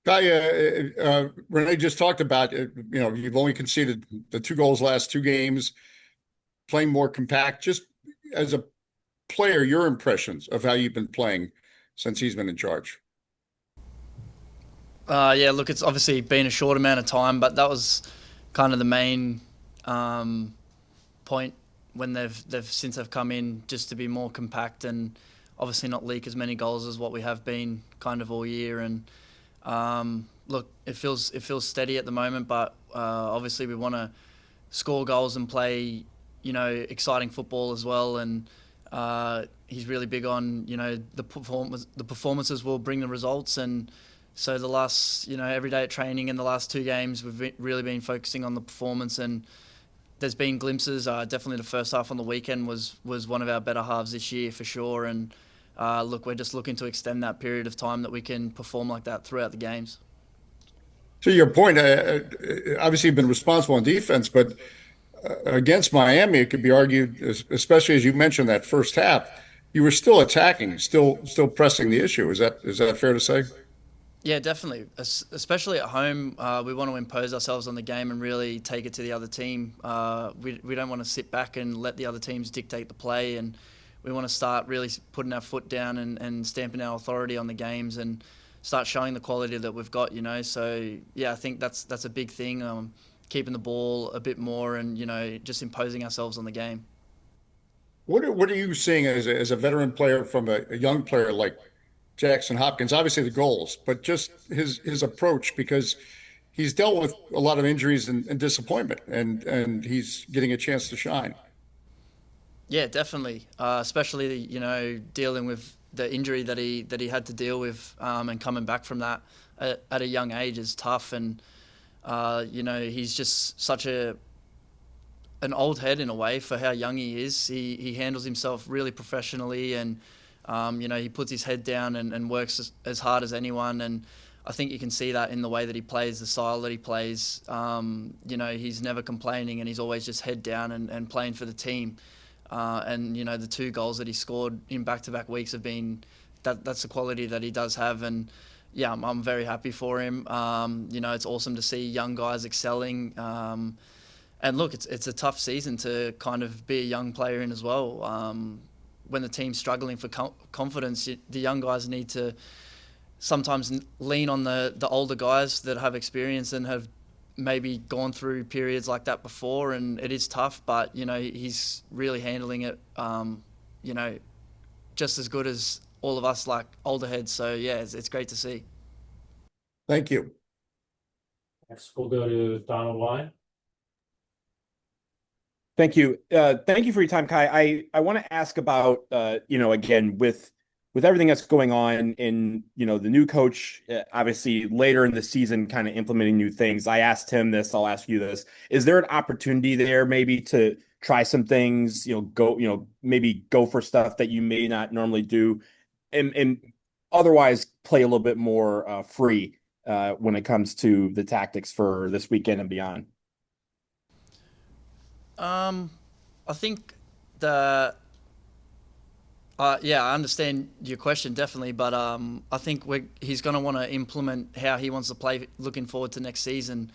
Guy, Renee just talked about, you've only conceded the two goals last two games, playing more compact. Just as a player, your impressions of how you've been playing since he's been in charge. Yeah, look, it's obviously been a short amount of time, but that was kind of the main um, point when they've since they've come in, just to be more compact and obviously not leak as many goals as what we have been kind of all year. And look, it feels steady at the moment, but obviously we want to score goals and play, exciting football as well. And he's really big on the performances will bring the results. And so the last, every day at training and the last two games, really been focusing on the performance. And there's been glimpses. Definitely the first half on the weekend was one of our better halves this year for sure. And look, we're just looking to extend that period of time that we can perform like that throughout the games. To your point, obviously you've been responsible on defense, but against Miami, it could be argued, especially as you mentioned that first half, you were still attacking, still pressing the issue. Is that fair to say? Yeah, definitely. Especially at home, we want to impose ourselves on the game and really take it to the other team. We don't want to sit back and let the other teams dictate the play, and we want to start really putting our foot down and stamping our authority on the games and start showing the quality that we've got. So yeah, I think that's a big thing. Keeping the ball a bit more and just imposing ourselves on the game. What are you seeing as a veteran player from a young player like Jackson Hopkins? Obviously the goals, but just his approach because he's dealt with a lot of injuries and disappointment, and he's getting a chance to shine. Yeah, definitely. Especially dealing with the injury that he had to deal with, and coming back from that at a young age is tough. And he's just such an old head in a way for how young he is. He handles himself really professionally, and he puts his head down and works as hard as anyone. And I think you can see that in the way that he plays, the style that he plays. He's never complaining, and he's always just head down and playing for the team. And the two goals that he scored in back-to-back weeks have been that's the quality that he does have. And yeah, I'm very happy for him. It's awesome to see young guys excelling. And look, it's a tough season to kind of be a young player in as well. When the team's struggling for confidence, the young guys need to sometimes lean on the older guys that have experience and have maybe gone through periods like that before. And it is tough, but he's really handling it. You know, just as good as all of us, like older heads. So yeah, it's great to see. Thank you. Next, we'll go to Donald Wine. Thank you. Thank you for your time, Kai. I want to ask about, again, with everything that's going on in, the new coach, obviously later in the season, kind of implementing new things. I asked him this, I'll ask you this. Is there an opportunity there maybe to try some things, maybe go for stuff that you may not normally do and otherwise play a little bit more free when it comes to the tactics for this weekend and beyond? I think the yeah, I understand your question definitely, but I think he's going to want to implement how he wants to play looking forward to next season.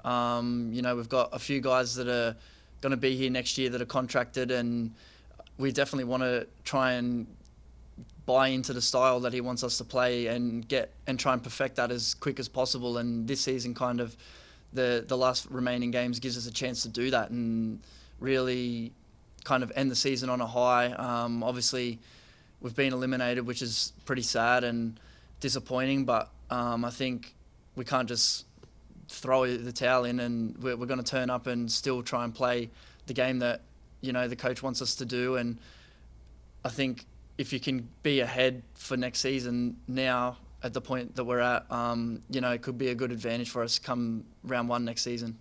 We've got a few guys that are going to be here next year that are contracted, and we definitely want to try and buy into the style that he wants us to play and try and perfect that as quick as possible. And this season, kind of the last remaining games gives us a chance to do that and really kind of end the season on a high. Obviously, we've been eliminated, which is pretty sad and disappointing. But I think we can't just throw the towel in, and we're going to turn up and still try and play the game that the coach wants us to do. And I think if you can be ahead for next season now at the point that we're at, it could be a good advantage for us come round one next season.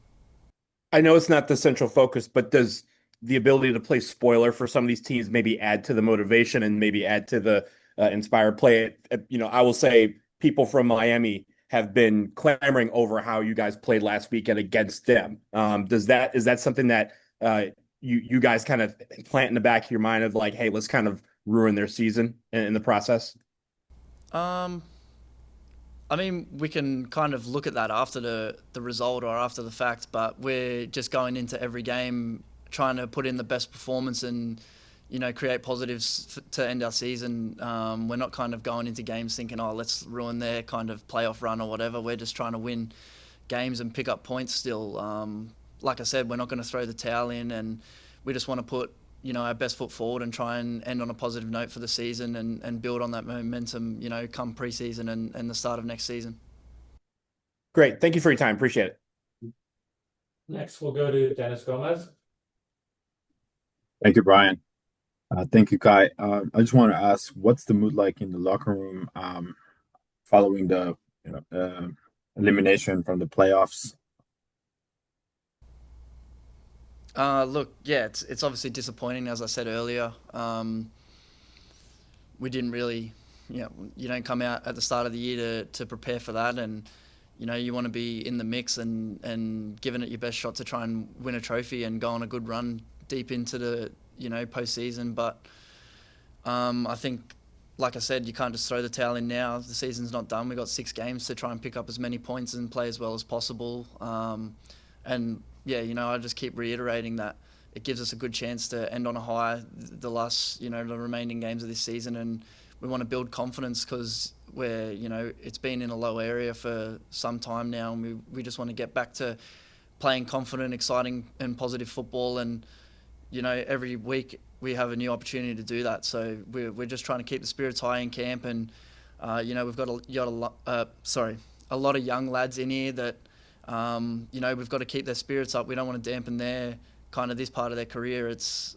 I know it's not the central focus, but does the ability to play spoiler for some of these teams maybe add to the motivation and maybe add to the inspired play? I will say people from Miami have been clamoring over how you guys played last weekend against them. Is that something that you guys kind of plant in the back of your mind of like, hey, let's kind of ruin their season in the process? Um, I mean, we can kind of look at that after the result or after the fact, but we're just going into every game trying to put in the best performance and, create positives to end our season. We're not kind of going into games thinking, oh, let's ruin their kind of playoff run or whatever. We're just trying to win games and pick up points still. Like I said, we're not going to throw the towel in, and we just want to put our best foot forward and try and end on a positive note for the season and build on that momentum, come preseason and the start of next season. Great. Thank you for your time. Appreciate it. Next, we'll go to Dennis Gomez. Thank you, Brian. Thank you, Kai. I just want to ask, what's the mood like in the locker room following the elimination from the playoffs? Look, yeah, it's obviously disappointing, as I said earlier. We didn't really, you don't come out at the start of the year to prepare for that, and you want to be in the mix and giving it your best shot to try and win a trophy and go on a good run deep into the postseason. But I think, like I said, you can't just throw the towel in now. The season's not done. We've got 6 games to try and pick up as many points and play as well as possible. And yeah, I just keep reiterating that it gives us a good chance to end on a high the last, the remaining games of this season. And we want to build confidence because it's been in a low area for some time now. And we just want to get back to playing confident, exciting and positive football. And, every week we have a new opportunity to do that. So we're just trying to keep the spirits high in camp. And, we've got a lot of young lads in here that, we've got to keep their spirits up. We don't want to dampen their kind of this part of their career. It's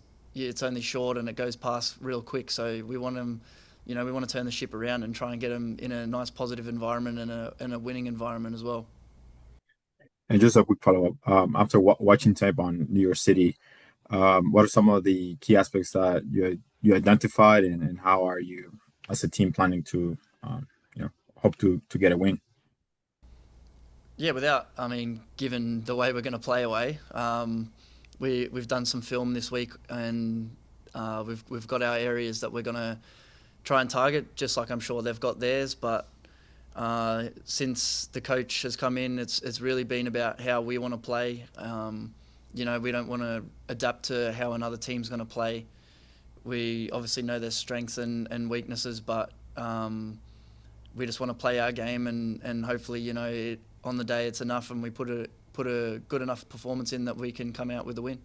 only short and it goes past real quick. So we want them, we want to turn the ship around and try and get them in a nice positive environment and a winning environment as well. And just a quick follow-up. After watching tape on New York City, what are some of the key aspects that you identified, and how are you as a team planning to hope to get a win? Yeah, given the way we're going to play away, we've done some film this week, and we've got our areas that we're going to try and target, just like I'm sure they've got theirs. But since the coach has come in, it's really been about how we want to play. We don't want to adapt to how another team's going to play. We obviously know their strengths and weaknesses, but we just want to play our game and hopefully, on the day it's enough and we put a good enough performance in that we can come out with a win.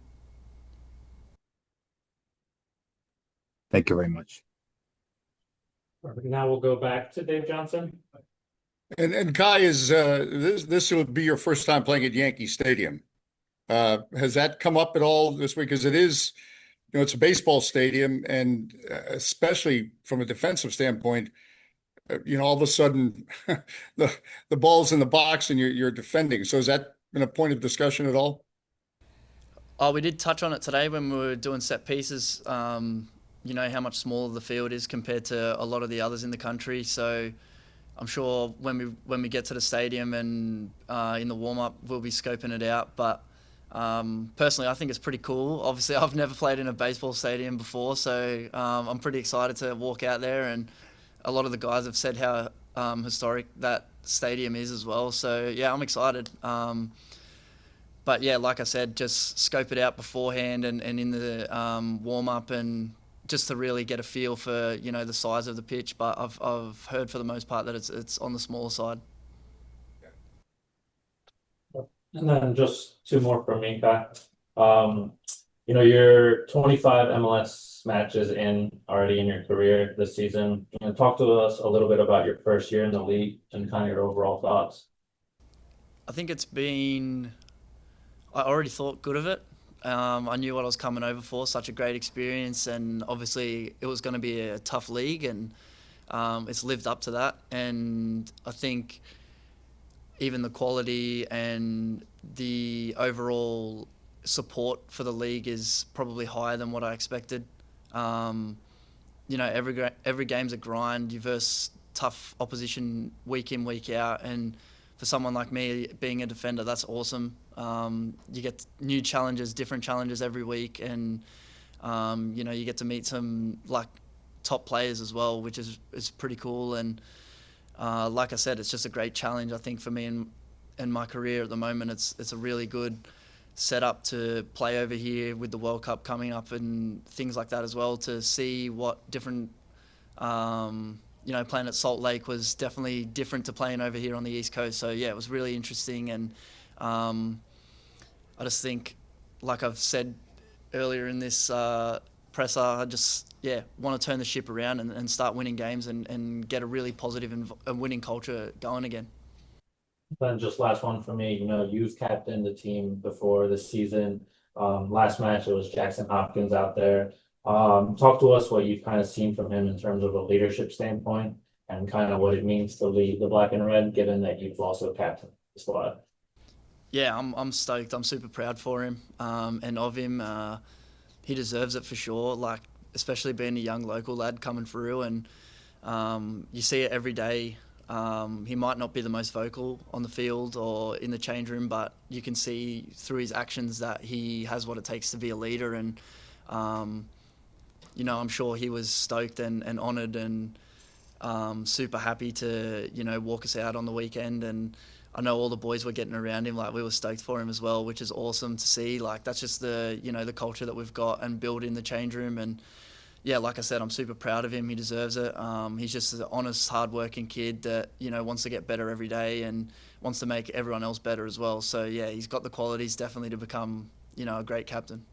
Thank you very much. Perfect. Now we'll go back to Dave Johnson. And Kai, is this will be your first time playing at Yankee Stadium. Has that come up at all this week? Because it is, it's a baseball stadium, and especially from a defensive standpoint, all of a sudden the ball's in the box and you're defending. So has that been a point of discussion at all? Oh, we did touch on it today when we were doing set pieces. How much smaller the field is compared to a lot of the others in the country. So I'm sure when we get to the stadium and in the warm-up, we'll be scoping it out. But personally, I think it's pretty cool. Obviously, I've never played in a baseball stadium before, so I'm pretty excited to walk out there. And a lot of the guys have said how historic that stadium is as well. So yeah, I'm excited. But yeah, like I said, just scope it out beforehand and in the warm-up, and just to really get a feel for the size of the pitch. But I've heard for the most part that it's on the smaller side. And then just 2 more from me, Pat. You're 25 MLS matches already in your career this season. Talk to us a little bit about your first year in the league and kind of your overall thoughts. I think I already thought good of it. I knew what I was coming over for, such a great experience, and obviously it was going to be a tough league, and it's lived up to that. And I think even the quality and the overall support for the league is probably higher than what I expected. Every game's a grind. You verse tough opposition week in, week out, and for someone like me being a defender, that's awesome. You get new challenges, different challenges every week, and you get to meet some like top players as well, which is pretty cool. And like I said, it's just a great challenge. I think for me and my career at the moment, it's a really good setup to play over here with the World Cup coming up and things like that as well. To see what different, playing at Salt Lake was definitely different to playing over here on the East Coast. So yeah, it was really interesting, and I just think, like I've said earlier in this presser, I just want to turn the ship around and start winning games and get a really positive and winning culture going again. Then just last one for me, you've captained the team before this season. Last match, it was Jackson Hopkins out there. Talk to us what you've kind of seen from him in terms of a leadership standpoint and kind of what it means to lead the black and red, given that you've also captained the squad. Yeah, I'm stoked. I'm super proud for him and of him. He deserves it for sure. Like, especially being a young local lad coming through, and you see it every day. He might not be the most vocal on the field or in the change room, but you can see through his actions that he has what it takes to be a leader. And I'm sure he was stoked and honoured and super happy to walk us out on the weekend. And I know all the boys were getting around him, like we were stoked for him as well, which is awesome to see. Like, that's just the culture that we've got and build in the change room. And yeah, like I said, I'm super proud of him. He deserves it. He's just an honest, hard-working kid that wants to get better every day and wants to make everyone else better as well. So yeah, he's got the qualities definitely to become a great captain.